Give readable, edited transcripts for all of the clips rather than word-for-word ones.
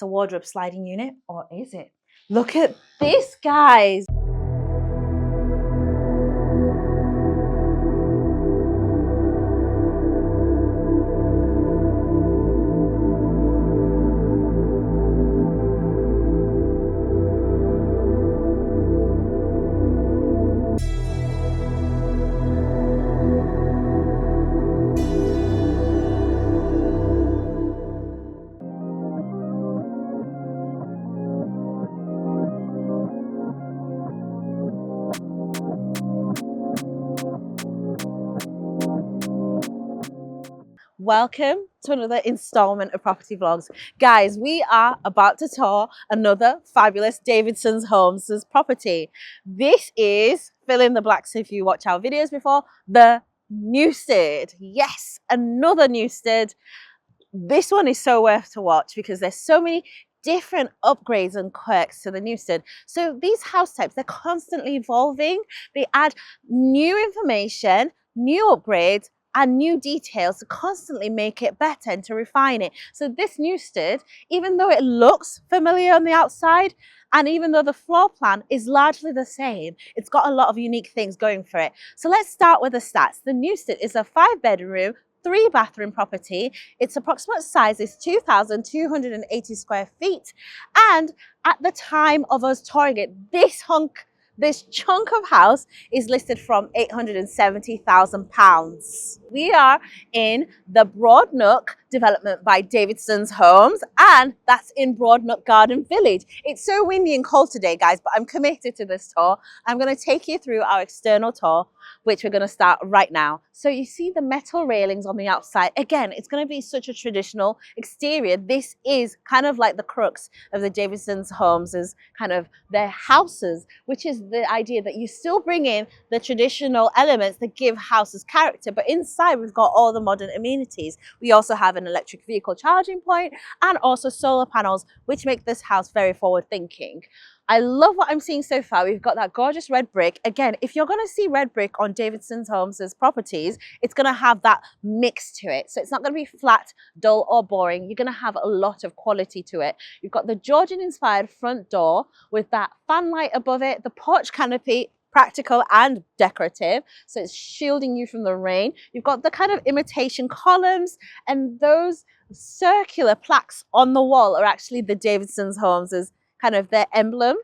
a wardrobe sliding unit, or is it? Look at this, guys. Welcome to another installment of Property Vlogs. Guys, we are about to tour another fabulous Davidsons Homes property. This is, fill in the blanks if you watch our videos before, the Newstead. Yes, another Newstead. This one is so worth to watch because there's so many different upgrades and quirks to the Newstead. So these house types, they're constantly evolving. They add new information, new upgrades, and new details to constantly make it better and to refine it. So this Newstead, even though it looks familiar on the outside, and even though the floor plan is largely the same, it's got a lot of unique things going for it. So let's start with the stats. The Newstead is a 5-bedroom, 3-bathroom property. Its approximate size is 2,280 square feet. And at the time of us touring it, this chunk of house is listed from £870,000. We are in the Broadnook development by Davidsons Homes, and that's in Broadnook Garden Village. It's so windy and cold today, guys, but I'm committed to this tour. I'm going to take you through our external tour, which we're going to start right now. So you see the metal railings on the outside. Again, it's going to be such a traditional exterior. This is kind of like the crux of the Davidsons Homes, is kind of their houses, which is the idea that you still bring in the traditional elements that give houses character, but inside we've got all the modern amenities. We also have an electric vehicle charging point and also solar panels, which make this house very forward thinking. I love what I'm seeing so far. We've got that gorgeous red brick. Again, if you're going to see red brick on Davidsons Homes' properties, it's going to have that mix to it. So it's not going to be flat, dull or boring. You're going to have a lot of quality to it. You've got the Georgian-inspired front door with that fan light above it, the porch canopy, practical and decorative, so it's shielding you from the rain. You've got the kind of imitation columns, and those circular plaques on the wall are actually the Davidsons Homes' kind of their emblem.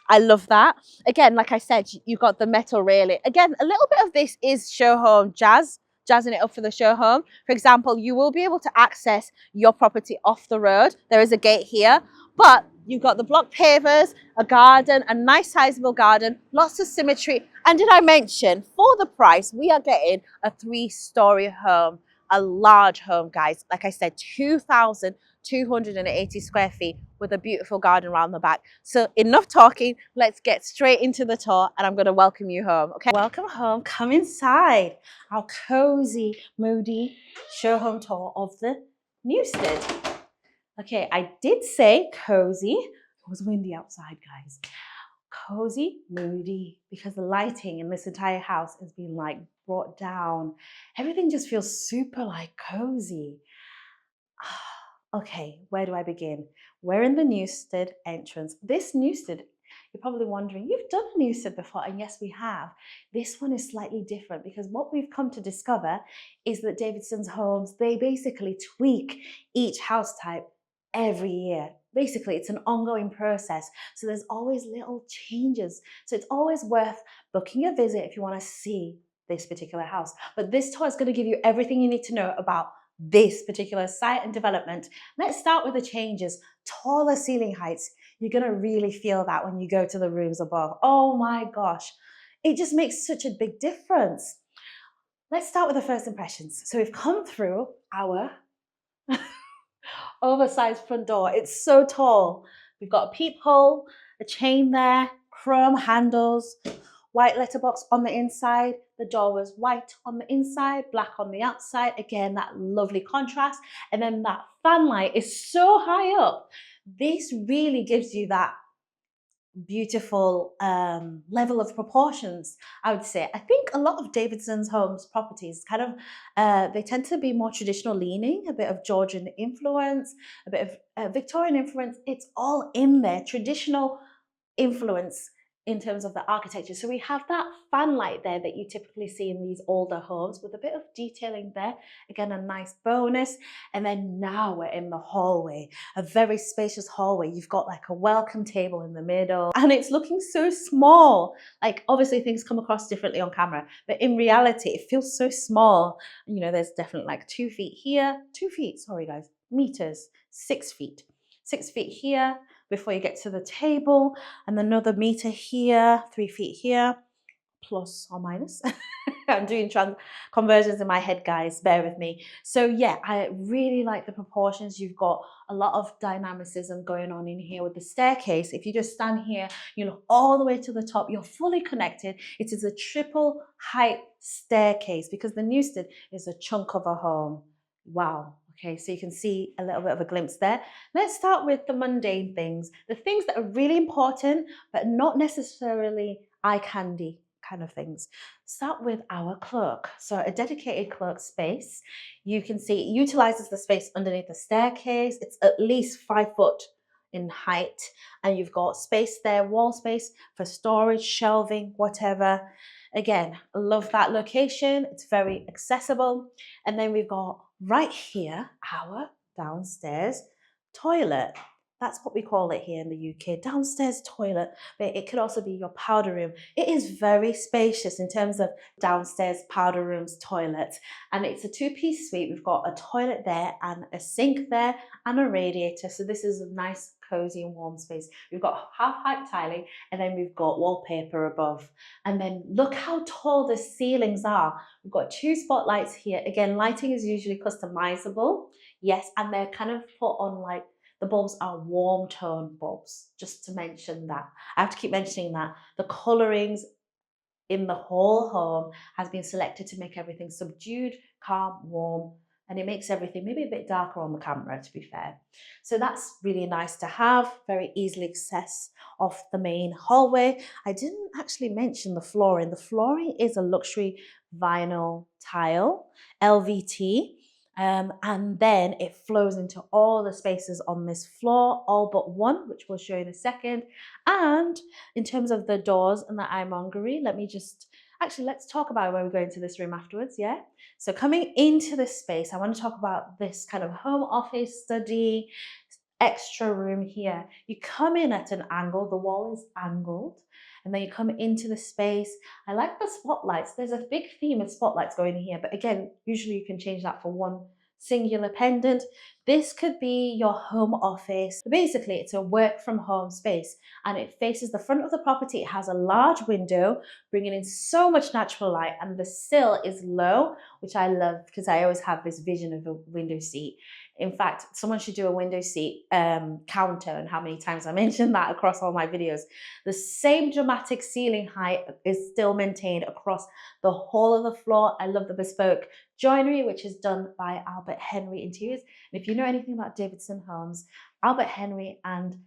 I love that. Again, like I said, you've got the metal railing. Again, a little bit of this is show home jazzing it up for the show home. For example, you will be able to access your property off the road. There is a gate here, but you've got the block pavers, a garden, a nice sizable garden, lots of symmetry. And did I mention, for the price, we are getting a 3-story home, a large home, guys. Like I said, 2,280 square feet with a beautiful garden around the back. So enough talking, let's get straight into the tour, and I'm going to welcome you home. Okay, welcome home. Come inside our cozy, moody show home tour of the Newstead. Okay, I did say cozy. It was windy outside, guys. Cozy, moody, because the lighting in this entire house has been like brought down. Everything just feels super like cozy. Okay, where do I begin? We're in the Newstead entrance. This Newstead, you're probably wondering, you've done a Newstead before, and yes, we have. This one is slightly different because what we've come to discover is that Davidsons Homes, they basically tweak each house type every year. Basically, it's an ongoing process. So there's always little changes. So it's always worth booking a visit if you want to see this particular house. But this tour is going to give you everything you need to know about this particular site and development. Let's start with the changes. Taller ceiling heights. You're going to really feel that when you go to the rooms above. Oh my gosh. It just makes such a big difference. Let's start with the first impressions. So we've come through our oversized front door. It's so tall. We've got a peephole, a chain there, chrome handles, white letterbox on the inside. The door was white on the inside, black on the outside. Again, that lovely contrast. And then that fan light is so high up. This really gives you that beautiful level of proportions, I would say. I think a lot of Davidsons Homes properties kind of, they tend to be more traditional leaning, a bit of Georgian influence, a bit of Victorian influence. It's all in there, traditional influence in terms of the architecture. So we have that fan light there that you typically see in these older homes with a bit of detailing there. Again, a nice bonus. And then now we're in the hallway, a very spacious hallway. You've got like a welcome table in the middle and it's looking so small. Like obviously things come across differently on camera, but in reality, it feels so small. You know, there's definitely like 2 feet here, 2 feet, sorry guys, meters, 6 feet. 6 feet here before you get to the table, and another meter here, 3 feet here, plus or minus. I'm doing conversions in my head, guys, bear with me. So yeah, I really like the proportions. You've got a lot of dynamicism going on in here with the staircase. If you just stand here, you look all the way to the top, you're fully connected. It is a triple height staircase because the Newstead is a chunk of a home. Wow. Okay, so you can see a little bit of a glimpse there. Let's start with the mundane things, the things that are really important, but not necessarily eye candy kind of things. Start with our cloak. So a dedicated cloak space. You can see it utilizes the space underneath the staircase. It's at least 5 foot in height, and you've got space there, wall space for storage, shelving, whatever. Again, love that location. It's very accessible. And then we've got right here our downstairs toilet. That's what we call it here in the UK, downstairs toilet, but it could also be your powder room. It is very spacious in terms of downstairs powder rooms, toilets, and it's a 2-piece suite. We've got a toilet there and a sink there and a radiator. So this is a nice, cozy and warm space. We've got half-height tiling and then we've got wallpaper above. And then look how tall the ceilings are. We've got 2 spotlights here. Again, lighting is usually customizable. Yes, and they're kind of put on like, the bulbs are warm tone bulbs, just to mention that. I have to keep mentioning that. The colorings in the whole home has been selected to make everything subdued, calm, warm, and it makes everything maybe a bit darker on the camera, to be fair. So that's really nice to have, very easily accessed off the main hallway. I didn't actually mention the flooring. The flooring is a luxury vinyl tile, LVT. And then it flows into all the spaces on this floor, all but one, which we'll show you in a second. And in terms of the doors and the ironmongery, let's talk about it when we go into this room afterwards, yeah? So coming into this space, I want to talk about this kind of home office study, extra room here. You come in at an angle, the wall is angled, and then you come into the space. I like the spotlights. There's a big theme of spotlights going here, but again, usually you can change that for one singular pendant. This could be your home office. Basically, it's a work from home space and it faces the front of the property. It has a large window, bringing in so much natural light, and the sill is low, which I love because I always have this vision of a window seat. In fact, someone should do a window seat counter and how many times I mentioned that across all my videos. The same dramatic ceiling height is still maintained across the whole of the floor. I love the bespoke joinery, which is done by Albert Henry Interiors. And if you know anything about Davidson Homes, Albert Henry and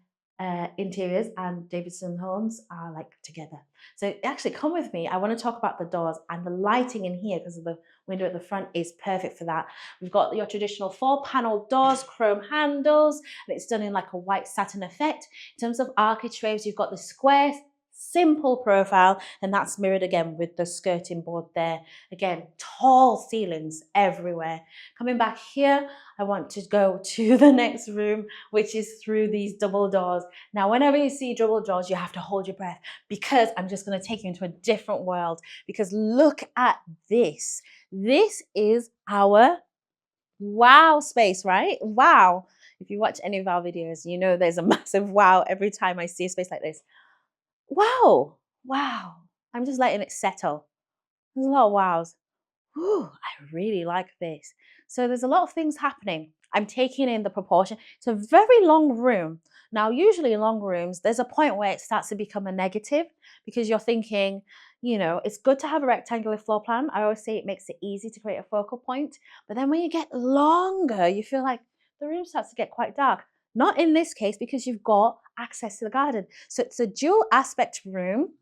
Interiors and Davidson Homes are like together. So actually come with me. I want to talk about the doors and the lighting in here because of the window at the front is perfect for that. We've got your traditional 4-panel doors, chrome handles, and it's done in like a white satin effect. In terms of architraves, you've got the square, simple profile, and that's mirrored again with the skirting board there. Again, tall ceilings everywhere. Coming back here, I want to go to the next room, which is through these double doors. Now, whenever you see double doors, you have to hold your breath because I'm just going to take you into a different world, because look at this. This is our wow space, right? Wow. If you watch any of our videos, you know there's a massive wow every time I see a space like this. Wow, wow. I'm just letting it settle. There's a lot of wows. Whew, I really like this. So there's a lot of things happening. I'm taking in the proportion. It's a very long room. Now, usually in long rooms, there's a point where it starts to become a negative because you're thinking, you know, it's good to have a rectangular floor plan. I always say it makes it easy to create a focal point. But then when you get longer, you feel like the room starts to get quite dark. Not in this case because you've got access to the garden. So it's a dual aspect room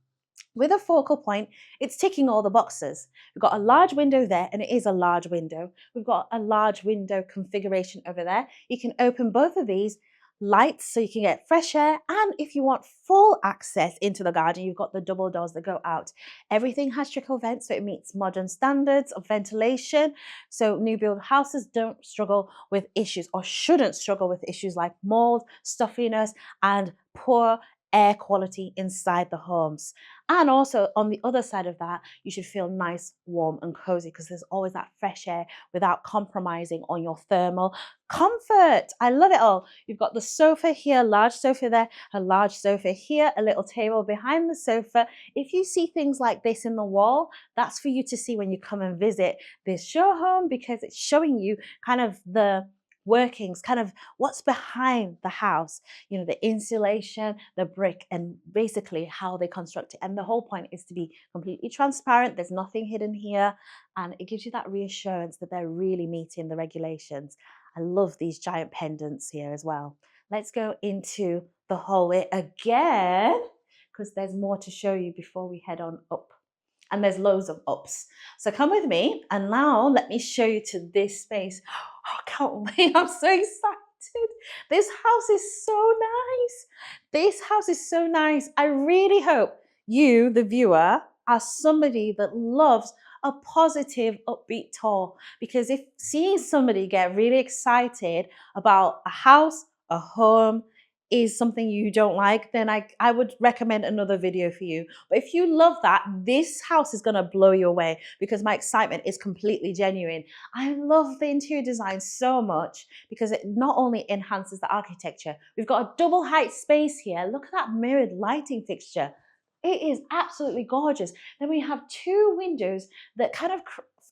with a focal point. It's ticking all the boxes. We've got a large window there, and it is a large window. We've got a large window configuration over there. You can open both of these lights so you can get fresh air, and if you want full access into the garden, you've got the double doors that go out. Everything has trickle vents, so it meets modern standards of ventilation. So new build houses don't struggle with issues, or shouldn't struggle with issues like mold, stuffiness, and poor air quality inside the homes. And also on the other side of that, you should feel nice, warm, and cozy, because there's always that fresh air without compromising on your thermal comfort. I love it all. You've got the sofa here, large sofa there, a large sofa here, a little table behind the sofa. If you see things like this in the wall, that's for you to see when you come and visit this show home, because it's showing you kind of the workings, kind of what's behind the house, you know, the insulation, the brick, and basically how they construct it. And the whole point is to be completely transparent. There's nothing hidden here, and it gives you that reassurance that they're really meeting the regulations. I love these giant pendants here as well. Let's go into the hallway again, because there's more to show you before we head on up. And there's loads of ups. So come with me, and now let me show you to this space. Oh, I can't wait, I'm so excited. This house is so nice. This house is so nice. I really hope you, the viewer, are somebody that loves a positive, upbeat tour, because if seeing somebody get really excited about a house, a home, is something you don't like, then I would recommend another video for you. But if you love that, this house is going to blow you away, because my excitement is completely genuine. I love the interior design so much because it not only enhances the architecture, we've got a double height space here. Look at that mirrored lighting fixture. It is absolutely gorgeous. Then we have two windows that kind of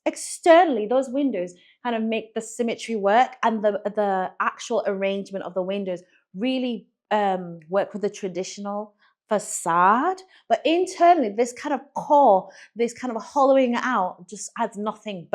externally, those windows kind of make the symmetry work, and the actual arrangement of the windows really work with the traditional facade. But internally, this kind of core, this kind of hollowing out, just adds nothing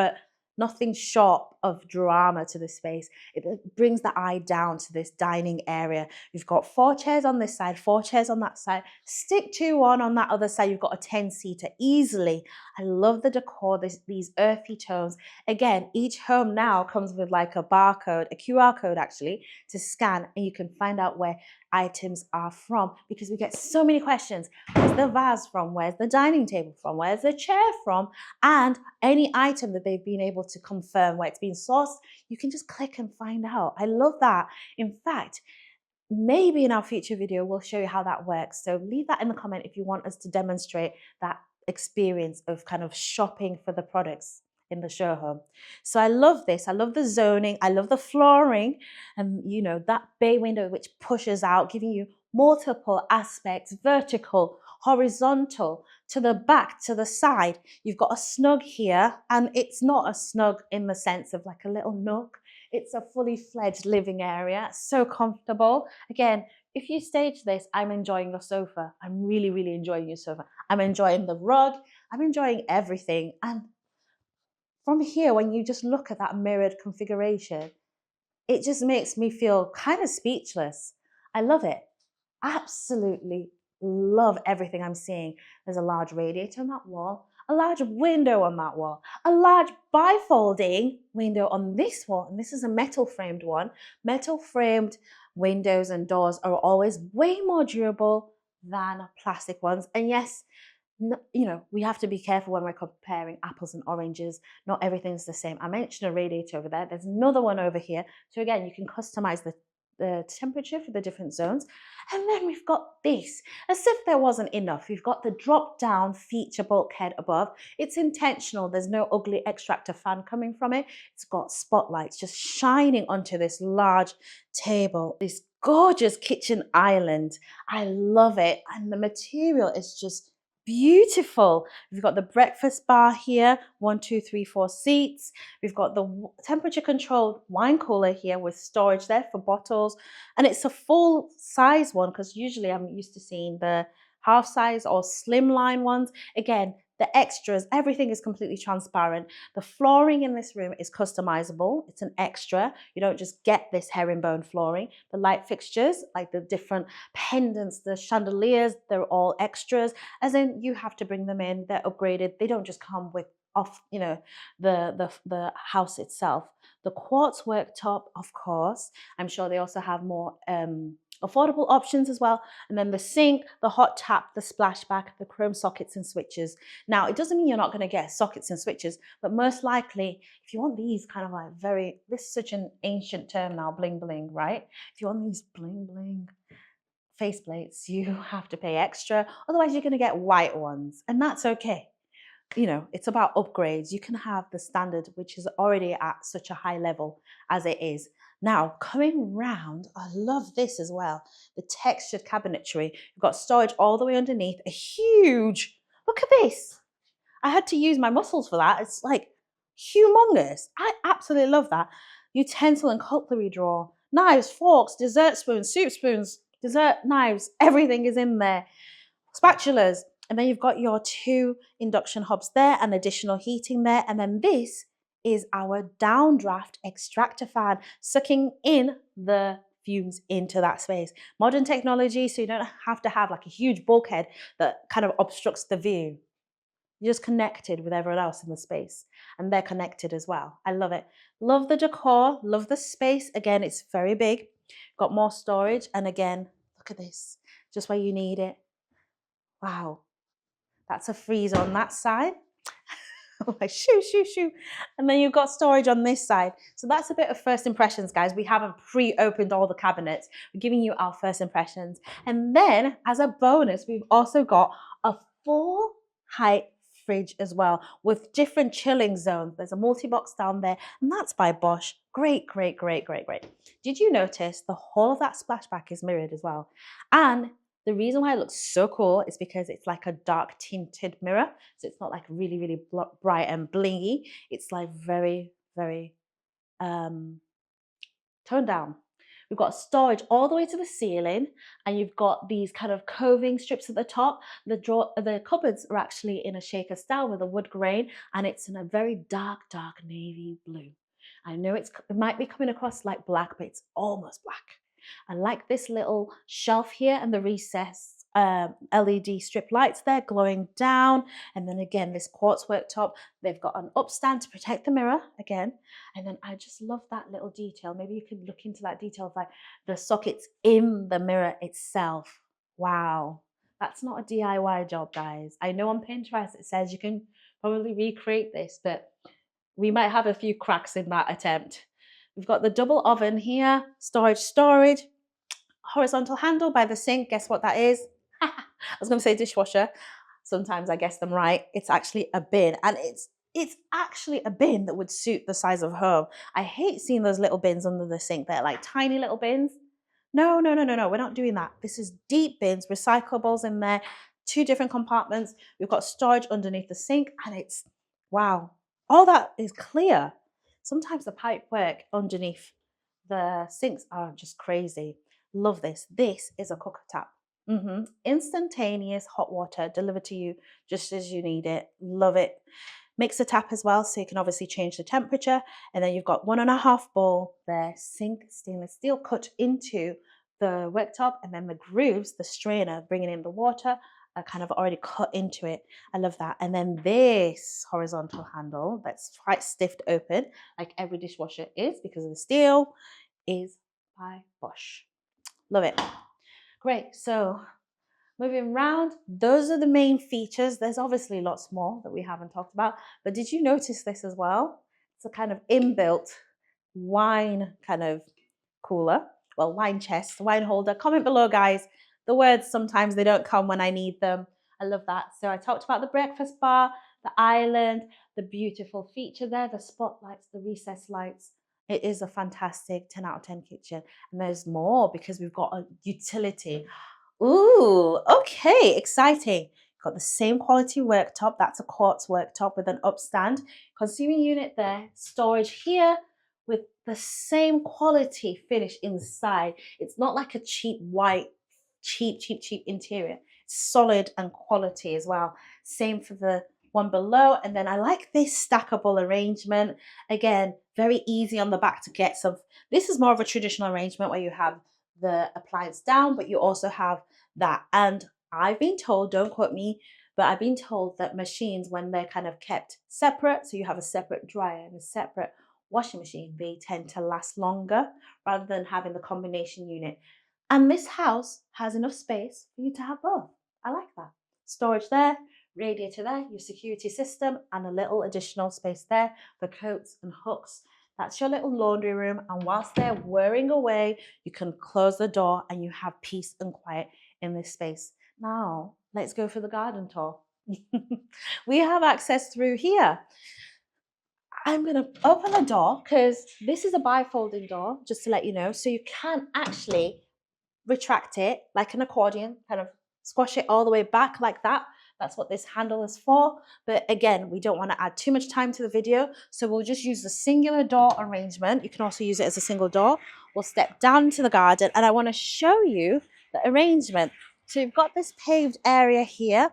short of drama to the space. It brings the eye down to this dining area. You've got 4 chairs on this side, 4 chairs on that side. Stick to one on that other side. You've got a 10-seater easily. I love the decor, these earthy tones. Again, each home now comes with like a barcode, a QR code actually, to scan, and you can find out where items are from, because we get so many questions. Where's the vase from? Where's the dining table from? Where's the chair from? And any item that they've been able to confirm where it's been sourced, you can just click and find out. I love that. In fact, maybe in our future video, we'll show you how that works. So leave that in the comment if you want us to demonstrate that experience of kind of shopping for the products in the show home. So I love this. I love the zoning. I love the flooring, and you know, that bay window which pushes out, giving you multiple aspects, vertical, horizontal, to the back, to the side. You've got a snug here, and it's not a snug in the sense of like a little nook. It's a fully fledged living area. So comfortable. Again, if you stage this, I'm enjoying your sofa. I'm really, really enjoying your sofa. I'm enjoying the rug. I'm enjoying everything. And from here, when you just look at that mirrored configuration, it just makes me feel kind of speechless. I love it. Absolutely love everything I'm seeing. There's a large radiator on that wall, a large window on that wall, a large bifolding window on this wall, and this is a metal framed one. Metal framed windows and doors are always way more durable than plastic ones. And yes, you know, we have to be careful when we're comparing apples and oranges. Not everything's the same. I mentioned a radiator over there. There's another one over here. So again, you can customize the temperature for the different zones. And then we've got this, as if there wasn't enough. We've got the drop down feature bulkhead above. It's intentional. There's no ugly extractor fan coming from it. It's got spotlights just shining onto this large table. This gorgeous kitchen island. I love it. And the material is just beautiful. We've got the breakfast bar here, 1, 2, 3, 4 seats. We've got the temperature controlled wine cooler here with storage there for bottles. And it's a full size one, because usually I'm used to seeing the half size or slimline ones. Again, the extras, everything is completely transparent. The flooring in this room is customizable. It's an extra. You don't just get this herringbone flooring. The light fixtures, like the different pendants, the chandeliers, they're all extras, as in you have to bring them in. They're upgraded. They don't just come with off, you know, the house itself. The quartz worktop, of course. I'm sure they also have more affordable options as well. And then the sink, the hot tap, the splashback, the chrome sockets and switches. Now, it doesn't mean you're not going to get sockets and switches, but most likely, if you want these kind of like very, this is such an ancient term now, bling bling, right? If you want these bling bling faceplates, you have to pay extra. Otherwise, you're going to get white ones, and that's okay. You know, it's about upgrades. You can have the standard, which is already at such a high level as it is. Now, coming round, I love this as well. The textured cabinetry. You've got storage all the way underneath. A huge, look at this. I had to use my muscles for that. It's like humongous. I absolutely love that. Utensil and cutlery drawer. Knives, forks, dessert spoons, soup spoons, dessert knives. Everything is in there. Spatulas. And then you've got your 2 induction hobs there and additional heating there. And then this is our downdraft extractor fan, sucking in the fumes into that space. Modern technology, so you don't have to have like a huge bulkhead that kind of obstructs the view. You're just connected with everyone else in the space, and they're connected as well. I love it. Love the decor, love the space. Again, it's very big. Got more storage. And again, look at this, just where you need it. Wow. That's a freezer on that side. Like shoo, shoo, shoo. And then you've got storage on this side. So that's a bit of first impressions, guys. We haven't pre-opened all the cabinets. We're giving you our first impressions. And then as a bonus, we've also got a full height fridge as well with different chilling zones. There's a multi-box down there, and that's by Bosch. Great, great, great, great, great. Did you notice the whole of that splashback is mirrored as well? And the reason why it looks so cool is because it's like a dark tinted mirror. So it's not like really, really bright and blingy. It's like very, very toned down. We've got storage all the way to the ceiling, and you've got these kind of coving strips at the top. The cupboards are actually in a shaker style with a wood grain, and it's in a very dark, dark navy blue. I know it might be coming across like black, but it's almost black. I like this little shelf here and the recessed LED strip lights there glowing down. And then again, this quartz worktop, they've got an upstand to protect the mirror again. And then I just love that little detail. Maybe you could look into that detail of like the sockets in the mirror itself. Wow. That's not a DIY job, guys. I know on Pinterest it says you can probably recreate this, but we might have a few cracks in that attempt. We've got the double oven here, storage, horizontal handle by the sink. Guess what that is? I was going to say dishwasher. Sometimes I guess them right. It's actually a bin, and it's actually a bin that would suit the size of home. I hate seeing those little bins under the sink. They're like tiny little bins. No, no, no, no, no. We're not doing that. This is deep bins, recyclables in there, 2 different compartments. We've got storage underneath the sink, and it's, wow, all that is clear. Sometimes the pipe work underneath the sinks are just crazy. Love this. This is a cooker tap. Instantaneous hot water delivered to you just as you need it. Love it. Mixer tap as well, so you can obviously change the temperature. And then you've got 1.5 bowl there, sink, stainless steel cut into the worktop, and then the grooves, the strainer bringing in the water, are kind of already cut into it. I love that. And then this horizontal handle that's quite stiffed open, like every dishwasher is because of the steel, is by Bosch. Love it. Great. So moving around, those are the main features. There's obviously lots more that we haven't talked about, but did you notice this as well? It's a kind of inbuilt wine kind of cooler. Well, wine chest, wine holder. Comment below, guys. The words, sometimes they don't come when I need them. I love that. So I talked about the breakfast bar, the island, the beautiful feature there, the spotlights, the recessed lights. It is a fantastic 10 out of 10 kitchen. And there's more because we've got a utility. Ooh, okay, exciting. Got the same quality worktop. That's a quartz worktop with an upstand. Consuming unit there, storage here with the same quality finish inside. It's not like a cheap white, cheap interior. It's solid and quality as well. Same for the one below, and then I like this stackable arrangement. Again, very easy on the back to get some. This is more of a traditional arrangement where you have the appliance down, but you also have that. And I've been told, don't quote me, but I've been told that machines, when they're kind of kept separate, so you have a separate dryer and a separate washing machine, they tend to last longer rather than having the combination unit. And this house has enough space for you to have both. I like that. Storage there, radiator there, your security system, and a little additional space there for coats and hooks. That's your little laundry room. And whilst they're whirring away, you can close the door and you have peace and quiet in this space. Now, let's go for the garden tour. We have access through here. I'm going to open the door because this is a bifolding door, just to let you know. So you can actually retract it like an accordion, kind of squash it all the way back like that. That's what this handle is for. But again, we don't want to add too much time to the video, so we'll just use the singular door arrangement. You can also use it as a single door. We'll step down into the garden, and I want to show you the arrangement. So you've got this paved area here,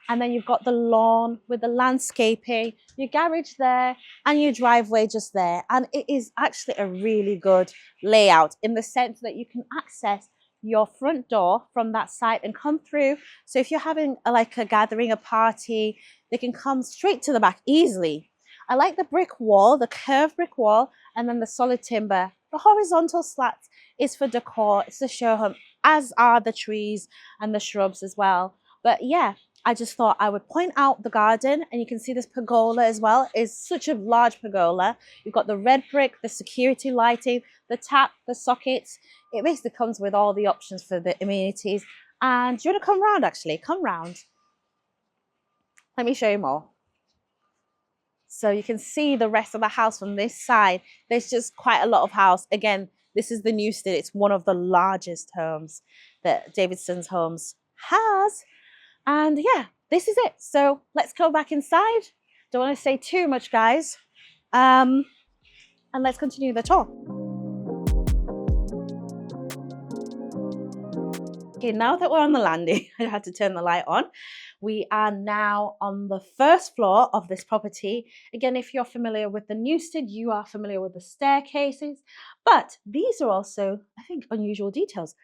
and then you've got the lawn with the landscaping, your garage there, and your driveway just there. And it is actually a really good layout in the sense that you can access your front door from that side and come through. So if you're having like a gathering, a party, they can come straight to the back easily. I like the brick wall, the curved brick wall, and then the solid timber. The horizontal slats is for decor. It's a show home, as are the trees and the shrubs as well. But yeah, I just thought I would point out the garden, and you can see this pergola as well. It's such a large pergola. You've got the red brick, the security lighting, the tap, the sockets. It basically comes with all the options for the amenities. And do you want to come round actually? Come round. Let me show you more. So you can see the rest of the house from this side. There's just quite a lot of house. Again, this is the Newstead. It's one of the largest homes that Davidsons Homes has. And yeah, this is it. So let's go back inside. Don't want to say too much, guys. And let's continue the tour. Okay, now that we're on the landing, I had to turn the light on. We are now on the first floor of this property. Again, if you're familiar with the Newstead, you are familiar with the staircases. But these are also, I think, unusual details.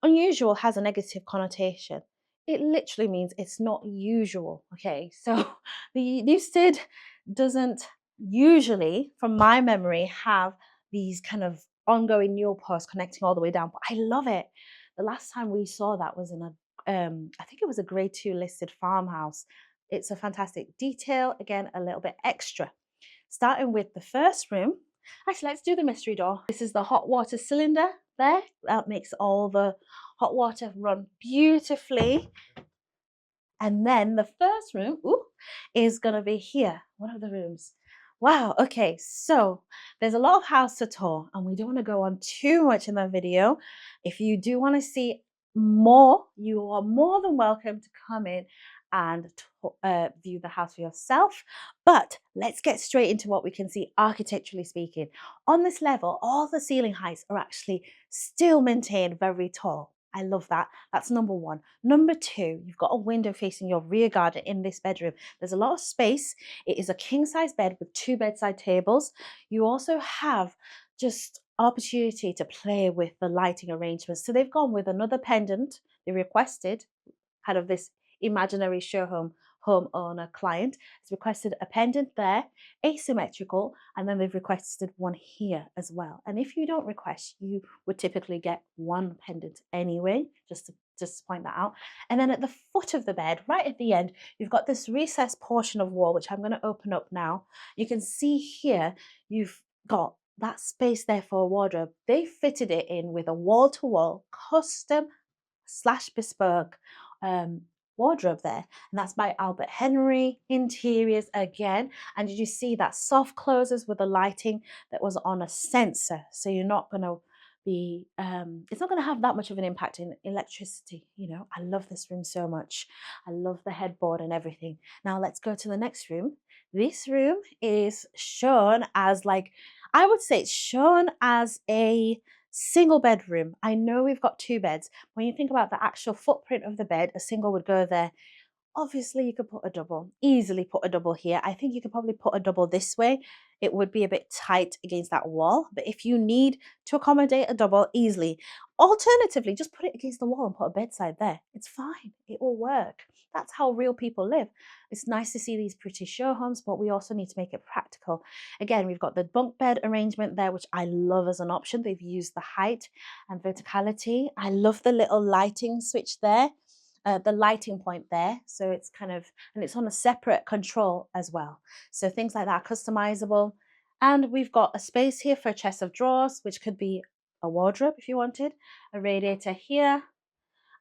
Unusual has a negative connotation. It literally means it's not usual, okay? So the Newstead doesn't usually, from my memory, have these kind of ongoing newel posts connecting all the way down, but I love it. The last time we saw that was in a, I think it was a grade 2 listed farmhouse. It's a fantastic detail, again, a little bit extra. Starting with the first room. Actually, let's do the mystery door. This is the hot water cylinder there. That makes all the hot water run beautifully. And then the first room is going to be here, one of the rooms. Wow, okay, so there's a lot of house to tour, and we don't want to go on too much in the video. If you do want to see more, you are more than welcome to come in and view the house for yourself. But let's get straight into what we can see architecturally speaking. On this level, all the ceiling heights are actually still maintained very tall. I love that. That's number one. Number two, you've got a window facing your rear garden in this bedroom. There's a lot of space. It is a king-size bed with 2 bedside tables. You also have just opportunity to play with the lighting arrangements. So they've gone with another pendant they requested out of this imaginary show home homeowner client has requested a pendant there, asymmetrical, and then they've requested one here as well. And if you don't request, you would typically get one pendant anyway, just to point that out. And then at the foot of the bed, right at the end, you've got this recessed portion of wall, which I'm going to open up now. You can see here, you've got that space there for a wardrobe. They fitted it in with a wall-to-wall custom / bespoke wardrobe there, and that's by Albert Henry Interiors again. And did you see that soft closes with the lighting that was on a sensor, so you're not going to be it's not going to have that much of an impact in electricity. You know, I love this room so much. I love the headboard and everything. Now let's go to the next room. This room is shown as, like, I would say it's shown as a single bedroom. I know we've got 2 beds. When you think about the actual footprint of the bed, a single would go there. Obviously, you could put a double, easily put a double here. I think you could probably put a double this way. It would be a bit tight against that wall, but if you need to accommodate a double, easily. Alternatively, just put it against the wall and put a bedside there. It's fine. It will work. That's how real people live. It's nice to see these pretty show homes, but we also need to make it practical. Again, we've got the bunk bed arrangement there, which I love as an option. They've used the height and verticality. I love the little lighting switch there. The lighting point there, so it's kind of, and it's on a separate control as well, so things like that are customizable. And we've got a space here for a chest of drawers, which could be a wardrobe if you wanted, a radiator here,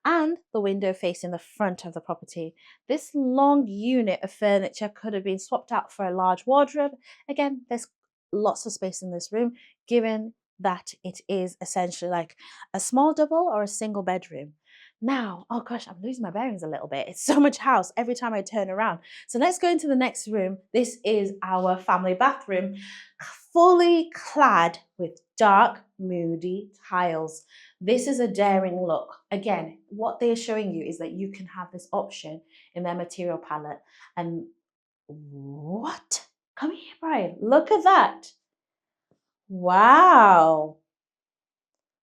and the window facing the front of the property. This long unit of furniture could have been swapped out for a large wardrobe. Again, there's lots of space in this room, given that it is essentially like a small double or a single bedroom. Now, oh gosh, I'm losing my bearings a little bit. It's so much house every time I turn around. So let's go into the next room. This is our family bathroom, fully clad with dark, moody tiles. This is a daring look. Again, what they're showing you is that you can have this option in their material palette. And what? Come here, Brian. Look at that. Wow.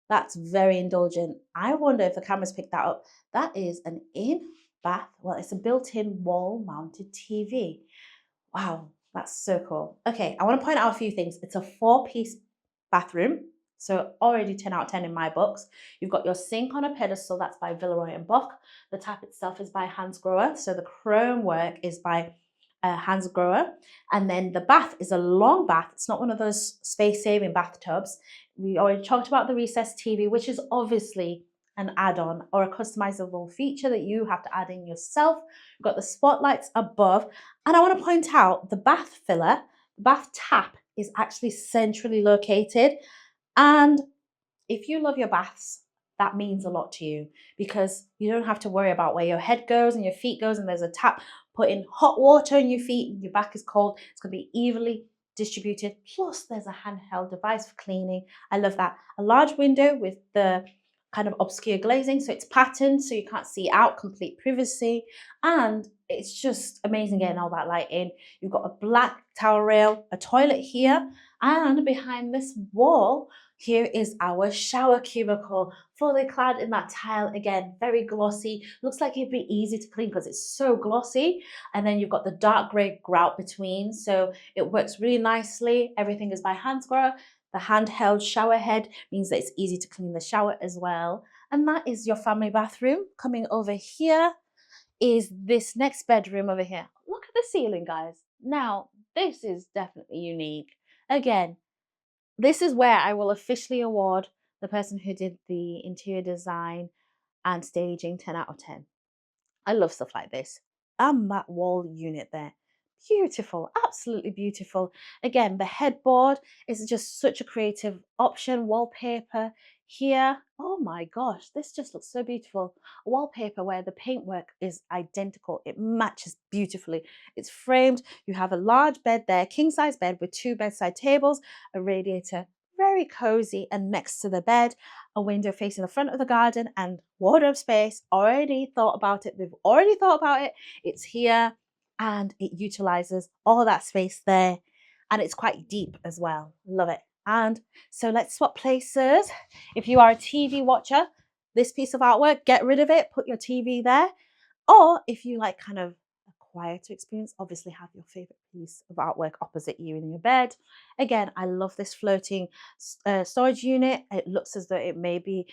That's very indulgent. I wonder if the cameras picked that up. That is an in-bath, well, it's a built-in wall-mounted TV. Wow, that's so cool. Okay, I want to point out a few things. It's a 4-piece bathroom, so already 10 out of 10 in my books. You've got your sink on a pedestal, that's by Villeroy and Boch. The tap itself is by Hans Grohe, so the chrome work is by Hans Grohe. And then the bath is a long bath. It's not one of those space-saving bathtubs. We already talked about the recessed TV, which is obviously an add-on or a customizable feature that you have to add in yourself. We've got the spotlights above. And I want to point out the bath filler, the bath tap is actually centrally located. And if you love your baths, that means a lot to you because you don't have to worry about where your head goes and your feet goes and there's a tap putting hot water on your feet and your back is cold. It's going to be evenly distributed. Plus there's a handheld device for cleaning. I love that. A large window with the kind of obscure glazing, so it's patterned so you can't see out, complete privacy, and it's just amazing getting all that light in. You've got a black towel rail, a toilet here, and behind this wall here is our shower cubicle, fully clad in that tile. Again, very glossy. Looks like it'd be easy to clean because it's so glossy. And then you've got the dark grey grout between, so it works really nicely. Everything is by Hans Grohe. The handheld shower head means that it's easy to clean the shower as well. And that is your family bathroom. Coming over here is this next bedroom over here. Look at the ceiling, guys. Now, this is definitely unique. Again, this is where I will officially award the person who did the interior design and staging 10 out of 10. I love stuff like this. And that wall unit there. Beautiful, absolutely beautiful. Again, the headboard is just such a creative option. Wallpaper here. Oh my gosh, this just looks so beautiful. A wallpaper where the paintwork is identical. It matches beautifully. It's framed. You have a large bed there, king size bed with 2 bedside tables, a radiator, very cozy, and next to the bed, a window facing the front of the garden and wardrobe space. Already thought about it. They've already thought about it. It's here. And it utilizes all that space there, and it's quite deep as well. Love it. And so let's swap places. If you are a TV watcher, this piece of artwork, get rid of it, put your TV there. Or if you like kind of a quieter experience, obviously have your favorite piece of artwork opposite you in your bed. Again, I love this floating storage unit. It looks as though it may be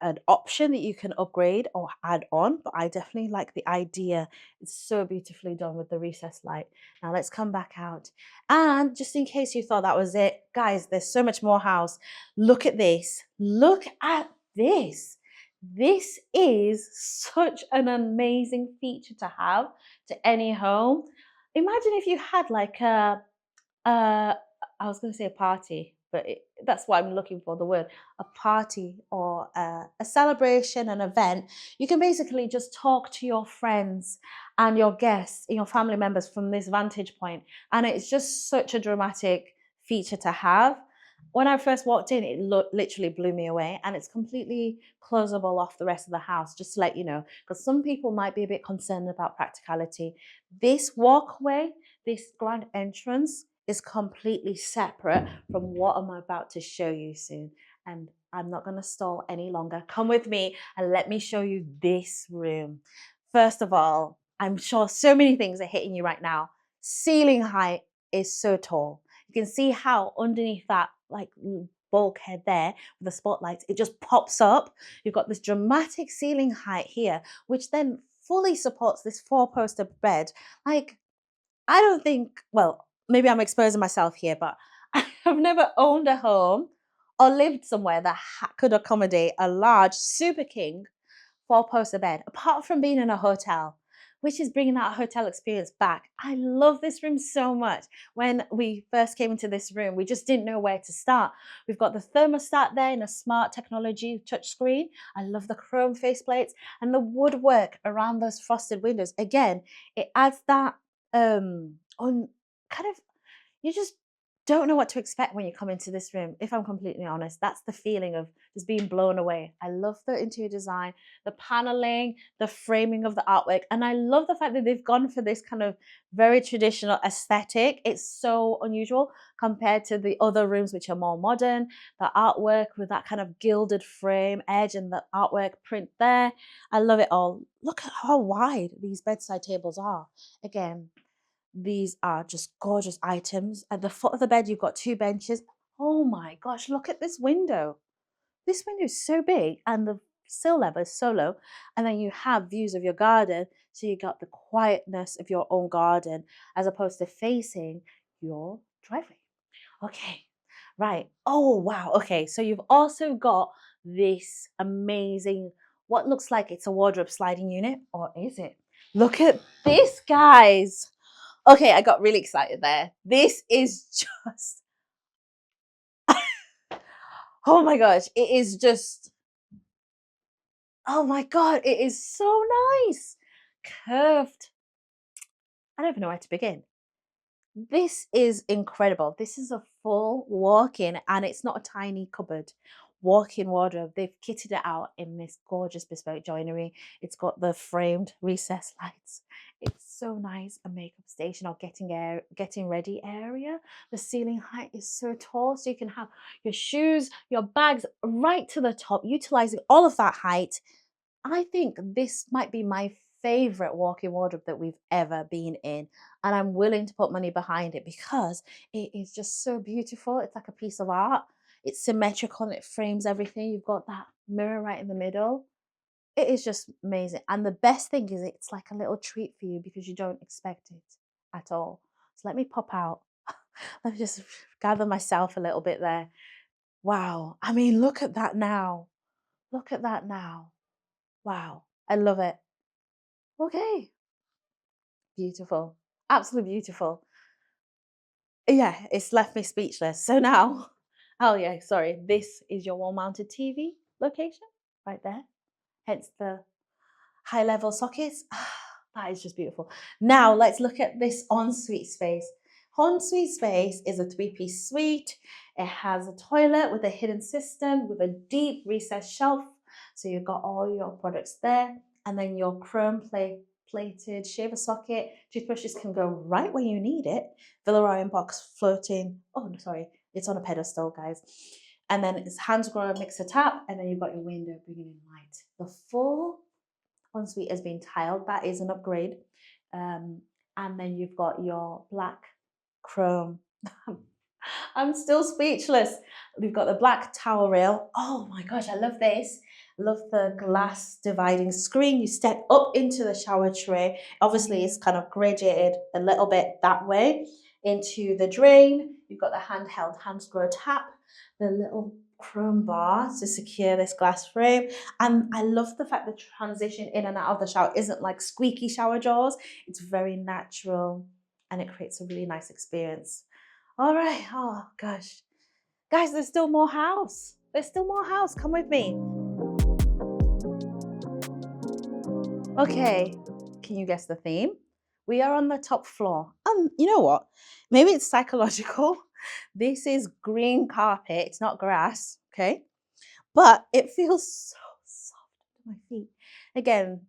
an option that you can upgrade or add on, but I definitely like the idea. It's so beautifully done with the recessed light. Now let's come back out, and just in case you thought that was it, guys, there's so much more house. Look at this. Look at this. This is such an amazing feature to have to any home. Imagine if you had like I was going to say a party, but that's what I'm looking for, the word, a party or a celebration, an event. You can basically just talk to your friends and your guests and your family members from this vantage point. And it's just such a dramatic feature to have. When I first walked in, it literally blew me away, and it's completely closable off the rest of the house, just to let you know, because some people might be a bit concerned about practicality. This walkway, this grand entrance, is completely separate from what I'm about to show you soon. And I'm not going to stall any longer. Come with me and let me show you this room. First of all, I'm sure so many things are hitting you right now. Ceiling height is so tall. You can see how underneath that like bulkhead there with the spotlights, it just pops up. You've got this dramatic ceiling height here, which then fully supports this four-poster bed. Like, I don't think, well, maybe I'm exposing myself here, but I've never owned a home or lived somewhere that could accommodate a large super king four-poster bed, apart from being in a hotel, which is bringing that hotel experience back. I love this room so much. When we first came into this room, we just didn't know where to start. We've got the thermostat there in a smart technology touchscreen. I love the chrome faceplates and the woodwork around those frosted windows. Again, it adds that on kind of, you just don't know what to expect when you come into this room. If I'm completely honest, that's the feeling of just being blown away. I love the interior design, the paneling, the framing of the artwork, and I love the fact that they've gone for this kind of very traditional aesthetic. It's so unusual compared to the other rooms which are more modern. The artwork with that kind of gilded frame edge and the artwork print there. I love it all. Look at how wide these bedside tables are. Again, these are just gorgeous items. At the foot of the bed, you've got two benches. Oh my gosh, look at this window. This window is so big and the sill level is so low. And then you have views of your garden. So you got the quietness of your own garden as opposed to facing your driveway. Okay, right. Oh, wow. Okay, so you've also got this amazing, what looks like it's a wardrobe sliding unit, or is it? Look at this, guys. Okay, I got really excited there. This is just, oh my gosh, it is just, oh my God, it is so nice. Curved. I don't even know where to begin. This is incredible. This is a full walk-in, and it's not a tiny cupboard. Walk-in wardrobe. They've kitted it out in this gorgeous bespoke joinery. It's got the framed recessed lights. It's so nice. A makeup station or getting ready area. The ceiling height is so tall, so you can have your shoes, your bags right to the top, utilizing all of that height. I think this might be my favorite walk-in wardrobe that we've ever been in, and I'm willing to put money behind it because it is just so beautiful. It's like a piece of art. It's symmetrical and it frames everything. You've got that mirror right in the middle. It is just amazing. And the best thing is it's like a little treat for you because you don't expect it at all. So let me pop out. Let me just gather myself a little bit there. Wow. I mean, look at that now. Look at that now. Wow. I love it. Okay. Beautiful. Absolutely beautiful. Yeah, it's left me speechless. So now, oh yeah, sorry. This is your wall-mounted TV location right there. Hence the high level sockets. That is just beautiful. Now let's look at this ensuite space. Ensuite space is a three-piece suite. It has a toilet with a hidden system with a deep recessed shelf. So you've got all your products there. And then your chrome plated shaver socket. Toothbrushes can go right where you need it. Villeroy box floating. Oh, no, sorry. It's on a pedestal, guys. And then it's hand-grown mixer tap. And then you've got your window bringing in light. The full ensuite has been tiled. That is an upgrade. And then you've got your black chrome. I'm still speechless. We've got the black towel rail. Oh my gosh, I love this. Love the glass dividing screen. You step up into the shower tray. Obviously, it's kind of gradiated a little bit that way into the drain. You've got the handheld hand-screw tap, the little chrome bar to secure this glass frame. And I love the fact the transition in and out of the shower isn't like squeaky shower doors. It's very natural and it creates a really nice experience. All right. Oh gosh. Guys, there's still more house. There's still more house. Come with me. Okay. Can you guess the theme? We are on the top floor. You know what? Maybe it's psychological. This is green carpet. It's not grass, okay? But it feels so soft under my feet. Again,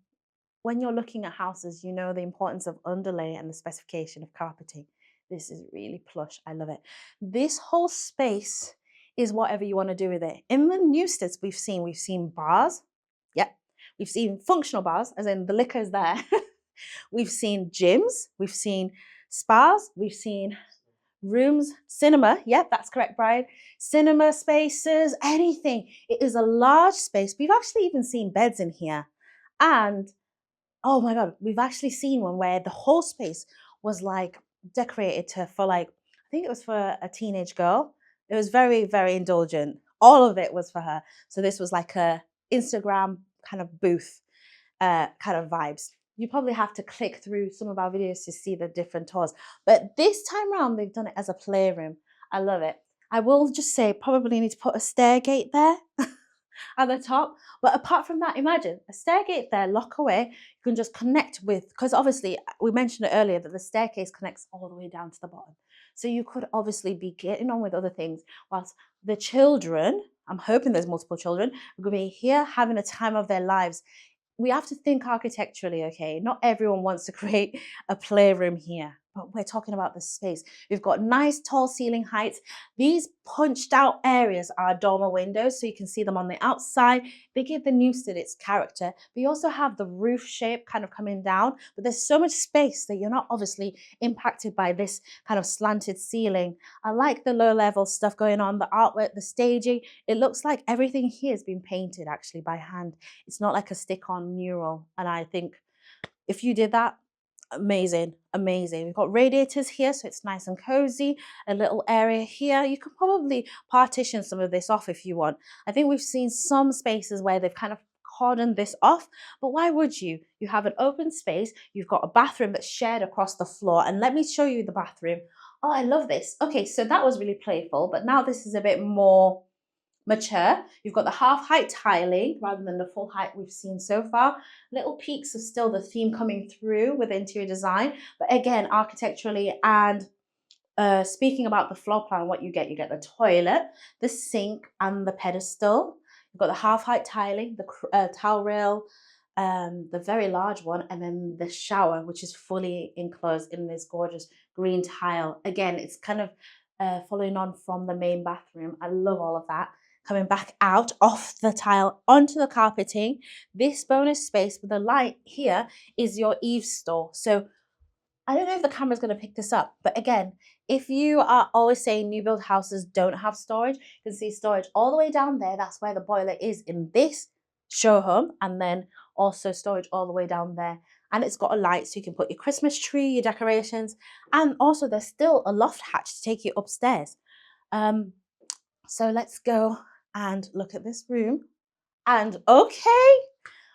when you're looking at houses, you know the importance of underlay and the specification of carpeting. This is really plush. I love it. This whole space is whatever you want to do with it. In the Newsteads we've seen bars. Yep. We've seen functional bars, as in the liquor is there. We've seen gyms. We've seen spas. We've seen rooms, cinema. Yep, that's correct, Brian. Cinema spaces, anything. It is a large space. We've actually even seen beds in here. And oh my God, we've actually seen one where the whole space was like decorated for like, I think it was for a teenage girl. It was very, very indulgent. All of it was for her. So this was like a Instagram kind of booth kind of vibes. You probably have to click through some of our videos to see the different tours. But this time around, they've done it as a playroom. I love it. I will just say probably need to put a stair gate there at the top. But apart from that, imagine a stair gate there, lock away. You can just connect with, because obviously we mentioned it earlier that the staircase connects all the way down to the bottom. So you could obviously be getting on with other things whilst the children, I'm hoping there's multiple children, are going to be here having a time of their lives. We have to think architecturally, okay? Not everyone wants to create a playroom here, but we're talking about the space. We've got nice tall ceiling heights. These punched out areas are dormer windows, so you can see them on the outside. They give the Newstead its character, but you also have the roof shape kind of coming down, but there's so much space that you're not obviously impacted by this kind of slanted ceiling. I like the low level stuff going on, the artwork, the staging. It looks like everything here has been painted actually by hand. It's not like a stick-on mural, and I think if you did that, amazing, amazing. We've got radiators here, so it's nice and cozy. A little area here. You could probably partition some of this off if you want. I think we've seen some spaces where they've kind of cordoned this off, but why would you? You have an open space. You've got a bathroom that's shared across the floor, and let me show you the bathroom. Oh, I love this. Okay, so that was really playful, but now this is a bit more mature. You've got the half height tiling rather than the full height we've seen so far. Little peaks of still the theme coming through with interior design, but again, architecturally and speaking about the floor plan, what you get the toilet, the sink, and the pedestal. You've got the half height tiling, the towel rail, the very large one, and then the shower, which is fully enclosed in this gorgeous green tile. Again, it's kind of following on from the main bathroom. I love all of that. Coming back out off the tile onto the carpeting. This bonus space with the light here is your eaves store. So I don't know if the camera's going to pick this up, but again, if you are always saying new build houses don't have storage, you can see storage all the way down there. That's where the boiler is in this show home, and then also storage all the way down there. And it's got a light so you can put your Christmas tree, your decorations, and also there's still a loft hatch to take you upstairs. So let's go and look at this room. And okay.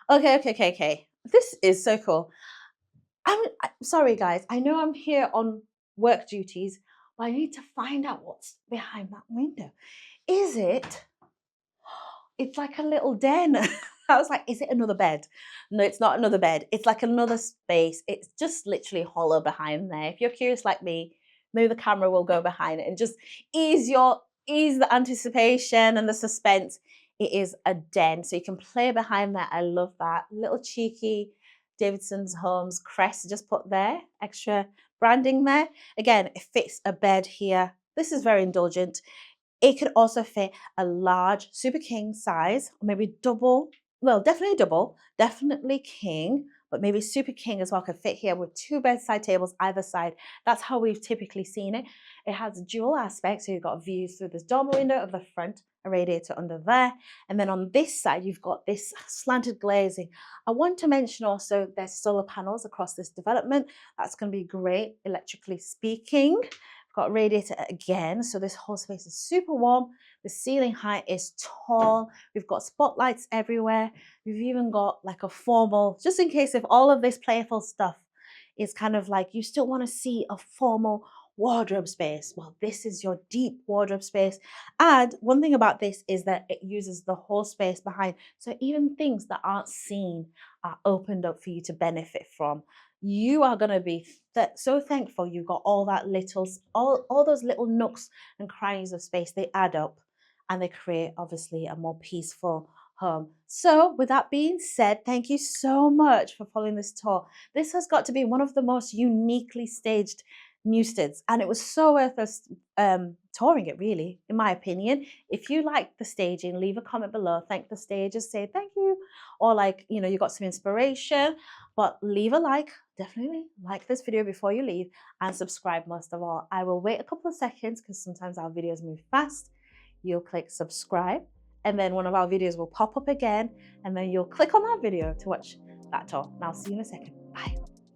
This is so cool. I'm sorry, guys. I know I'm here on work duties, but I need to find out what's behind that window. Is it? It's like a little den. I was like, is it another bed? No, it's not another bed. It's like another space. It's just literally hollow behind there. If you're curious like me, maybe the camera will go behind it and just ease the anticipation and the suspense. It is a den, so you can play behind that. I love that. Little cheeky Davidsons Homes crest just put there, extra branding there. Again, it fits a bed here. This is very indulgent. It could also fit a large super king size, or maybe double, well, definitely double, definitely king, but maybe super king as well could fit here with two bedside tables either side. That's how we've typically seen it. It has a dual aspect, so you've got views through this dormer window of the front, a radiator under there, and then on this side you've got this slanted glazing. I want to mention also there's solar panels across this development. That's going to be great electrically speaking. Got a radiator again, so this whole space is super warm. The ceiling height is tall. We've got spotlights everywhere. We've even got like a formal, just in case if all of this playful stuff is kind of like you still want to see a formal wardrobe space. Well, this is your deep wardrobe space. And one thing about this is that it uses the whole space behind. So even things that aren't seen are opened up for you to benefit from. you are going to be so thankful you got all that little, all those little nooks and crannies of space. They add up and they create obviously a more peaceful home. So with that being said, thank you so much for following this tour. This has got to be one of the most uniquely staged Newsteads, and it was so worth us touring it, really, in my opinion. If you like the staging, leave a comment below, thank the stagers, say thank you, or like, you know, you got some inspiration. But leave a like, definitely like this video before you leave, and subscribe most of all. I will wait a couple of seconds because sometimes our videos move fast. You'll click subscribe, and then one of our videos will pop up again, and then you'll click on that video to watch that tour. And I'll see you in a second. Bye.